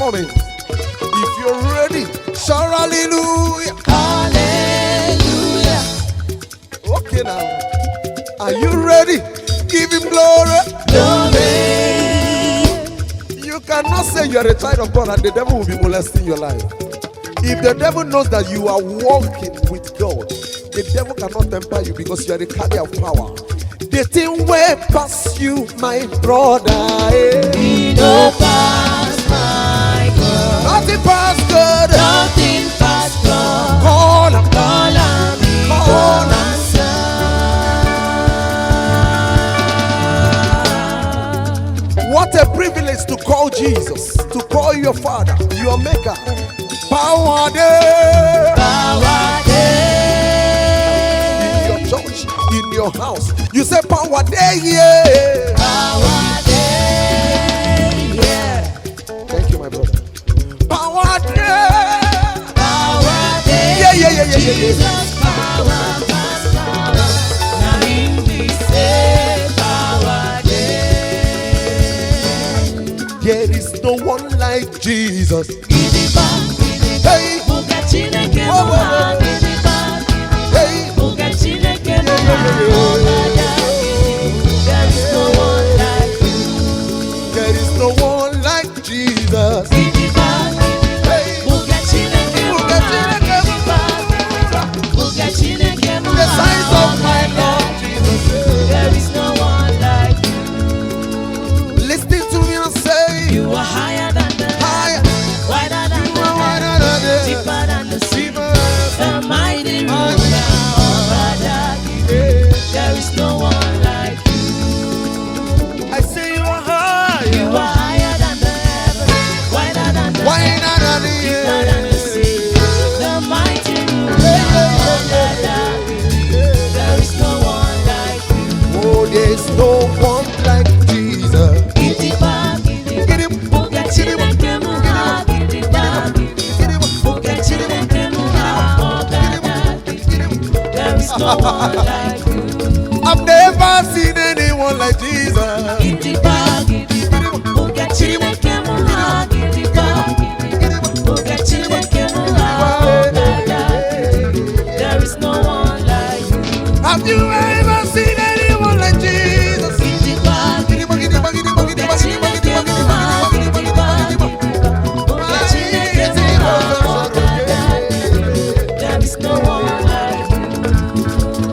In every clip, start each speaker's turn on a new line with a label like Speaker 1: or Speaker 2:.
Speaker 1: moment. If you're ready, shout hallelujah.
Speaker 2: Hallelujah.
Speaker 1: Okay now. Are you ready? Give him glory.
Speaker 2: Glory.
Speaker 1: You cannot say you are a child of God and the devil will be molesting your life. If the devil knows that you are walking with God, the devil cannot temper you because you are the carrier of power. The thing way pass you, my brother.
Speaker 2: He no pass my God.
Speaker 1: Nothing pass God.
Speaker 2: Nothing pass God.
Speaker 1: Call him.
Speaker 2: Call on me.
Speaker 1: Call him. What a privilege to call Jesus, to call your Father, your Maker. Power day.
Speaker 2: Power day.
Speaker 1: In your church, in your house, you say power day, yeah.
Speaker 2: Power day. Yeah.
Speaker 1: Thank you, my brother. Power day.
Speaker 2: Power day.
Speaker 1: Yeah.
Speaker 2: Jesus power, pass power. Now him we say power day.
Speaker 1: There is no one like Jesus.
Speaker 2: Gidiba, gidiba.
Speaker 1: Hey.
Speaker 2: Buga Chineke
Speaker 1: Whoa, whoa,
Speaker 2: muha.
Speaker 1: whoa.
Speaker 2: Gidiba,
Speaker 1: Hey.
Speaker 2: buga Chineke muha. There is no one like you.
Speaker 1: There is no one like Jesus.
Speaker 2: Gidiba,
Speaker 1: Hey.
Speaker 2: buga Chineke
Speaker 1: Buga
Speaker 2: muha.
Speaker 1: Chineke
Speaker 2: Gidiba, buga Chineke muha.
Speaker 1: The size of my Lord Jesus.
Speaker 2: There is no one like you.
Speaker 1: Listen to me and say,
Speaker 2: You are higher than the
Speaker 1: higher.
Speaker 2: wider than
Speaker 1: You
Speaker 2: the
Speaker 1: are wider than the
Speaker 2: deeper than the sea.
Speaker 1: deeper.
Speaker 2: The mighty ruler of Badagi. There is no one like you.
Speaker 1: I say you are higher.
Speaker 2: You are higher than the heavens, wider than the
Speaker 1: Wider than the
Speaker 2: deeper than the sea. The mighty ruler of Badagi. There is no one like you.
Speaker 1: Oh, there's no one like Jesus.
Speaker 2: Gidiba, gidiba,
Speaker 1: Get him.
Speaker 2: buga Chineke muha. Gidiba, gidiba,
Speaker 1: Get him.
Speaker 2: buga Chineke muha. Oh, Badagi. There is no one like you.
Speaker 1: I've never seen anyone like Jesus.
Speaker 2: Gidiba, gidiba, buga Chineke muha. Gidiba, gidiba, buga Chineke muha. Oh, Badagi. There is no one like you.
Speaker 1: Have you ever seen anyone like Jesus?
Speaker 2: Gidiba,
Speaker 1: Gidiba, gidiba, gidiba,
Speaker 2: buga
Speaker 1: gidiba,
Speaker 2: Chineke
Speaker 1: gidiba,
Speaker 2: muha.
Speaker 1: gidiba,
Speaker 2: Gidiba,
Speaker 1: gidiba, gidiba.
Speaker 2: gidiba, buga Chineke muha. Oh, Badagi. There is no one like you.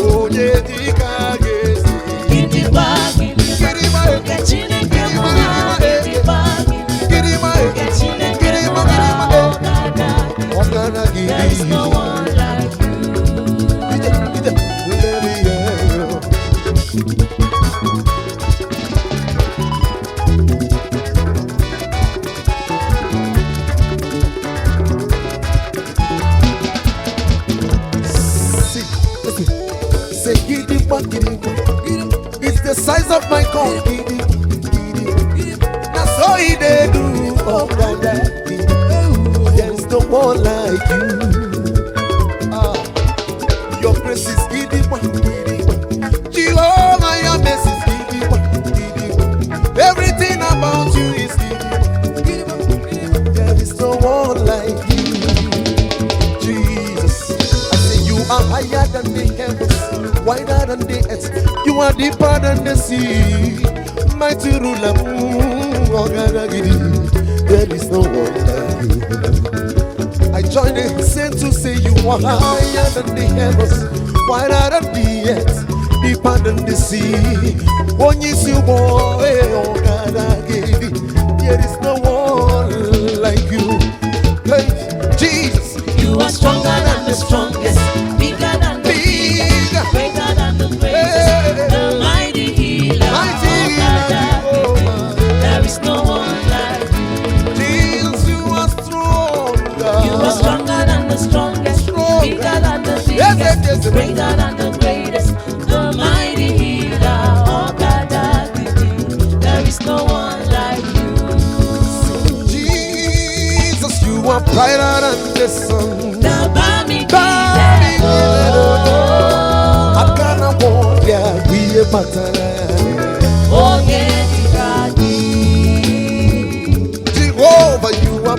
Speaker 1: Oh, yeah, dika, yes.
Speaker 2: Gidiba, gidiba, buga Chineke muha. Gidiba, gidiba,
Speaker 1: Gidiba,
Speaker 2: buga Chineke muha. Oh, Badagi.
Speaker 1: what can I give
Speaker 2: There is no
Speaker 1: you?
Speaker 2: one like you.
Speaker 1: Let me hear you. See, listen. Say, gidiba, gidiba. It's the size of my God. Gidiba, gidiba. That's all he they do. Oh, brother. There's no one like you. Ah, your grace is gidiba, gidiba. Jehovah, your mercy is gidiba, gidiba. Everything about you is gidiba, gidiba. There is no one like you, Jesus. I say you are higher than the heavens, wider than the earth. You are deeper than the sea. Mighty ruler, oh God, there is no one like you. I join the saints to say you are higher than the heavens, wider than the earth, deeper than the sea. When you see boy, oh God, there is no one like you. Hey, Jesus,
Speaker 2: You are stronger than the strongest, bigger than the biggest,
Speaker 1: big,
Speaker 2: greater than the greatest, the mighty healer.
Speaker 1: mighty,
Speaker 2: Oh, Badagi.
Speaker 1: oh,
Speaker 2: There is no one like you.
Speaker 1: Jesus, you are stronger.
Speaker 2: You are stronger than the strongest,
Speaker 1: Stronger.
Speaker 2: bigger than the
Speaker 1: Yes,
Speaker 2: biggest,
Speaker 1: yes, yes.
Speaker 2: greater than the greatest, the mighty healer. Oh, Badagi. There is no one like you.
Speaker 1: Jesus, you are brighter than the sun.
Speaker 2: The Bami
Speaker 1: Bami
Speaker 2: Gile.
Speaker 1: Akana moja wiye matana.
Speaker 2: Oh, yeah,
Speaker 1: Jehovah, you are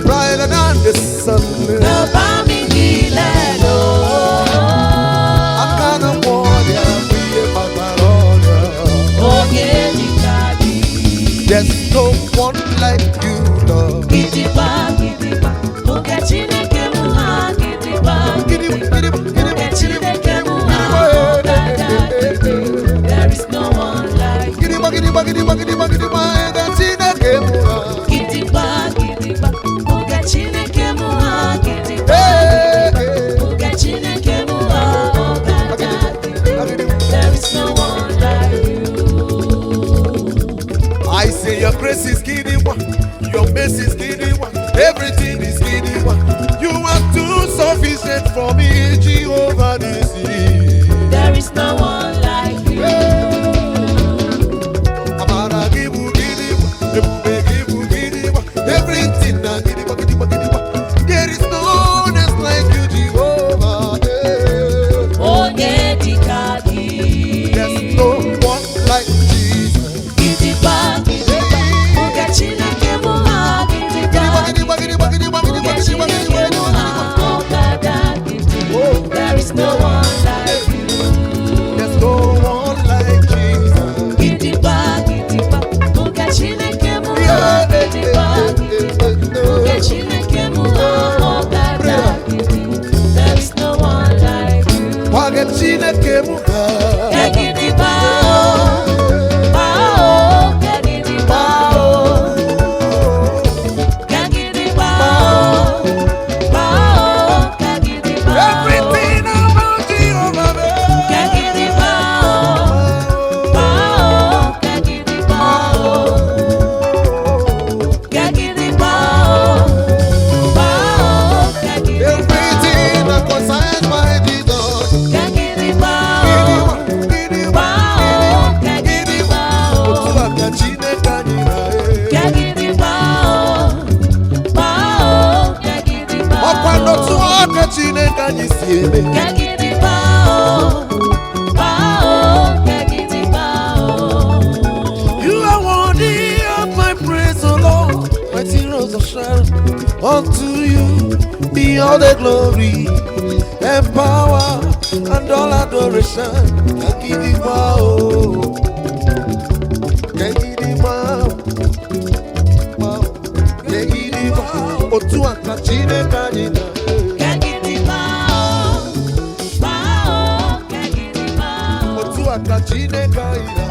Speaker 1: Everything is giddy one. You are too sufficient for me, Jehovah Nissi.
Speaker 2: There is no one like you.
Speaker 1: Amara gibu giddy one, Ebube gibu giddy one. Everything na giddy one, giddy one, giddy one. There is no one else like you, Jehovah.
Speaker 2: Onyedikagi.
Speaker 1: There's no one like Jesus.
Speaker 2: Gidigba, gidigba, oge Chineke mụ ha gidigba.
Speaker 1: Gidigba, gidigba, gidigba, gidigba,
Speaker 2: Oge
Speaker 1: gidigba,
Speaker 2: Chineke
Speaker 1: gidigba,
Speaker 2: mụ
Speaker 1: gidigba.
Speaker 2: ha ọgada gidigba. There is no one like you.
Speaker 1: There's no one like Jesus.
Speaker 2: Gidigba, gidigba, oge Chineke mụ ha gidigba. Oge Chineke mụ ha ọgada gidigba. There is no one like you.
Speaker 1: Wage Chineke muka.
Speaker 2: Gidigba, gidigba, gidigba, gidigba.
Speaker 1: Everything about Jehovah,
Speaker 2: Gidigba, gidigba, gidigba,
Speaker 1: everything that concerns my Jesus.
Speaker 2: gidigba,
Speaker 1: Gidigba,
Speaker 2: gidigba,
Speaker 1: Otuaka Chineke anyina,
Speaker 2: gidigba, gidigba.
Speaker 1: Ọkwa n'otu aka Chineke anyị si eme.
Speaker 2: Gidigba, gidigba.
Speaker 1: You are worthy of my praise, O Lord. Mighty rose of Sharon, unto you be all the glory and power and all adoration. Gidigba, oh, Gidigba, wow, Gidigba. Otu aka Chineke anyị na.
Speaker 2: Gidigba, gidigba.
Speaker 1: Otu aka Chineke anyị na.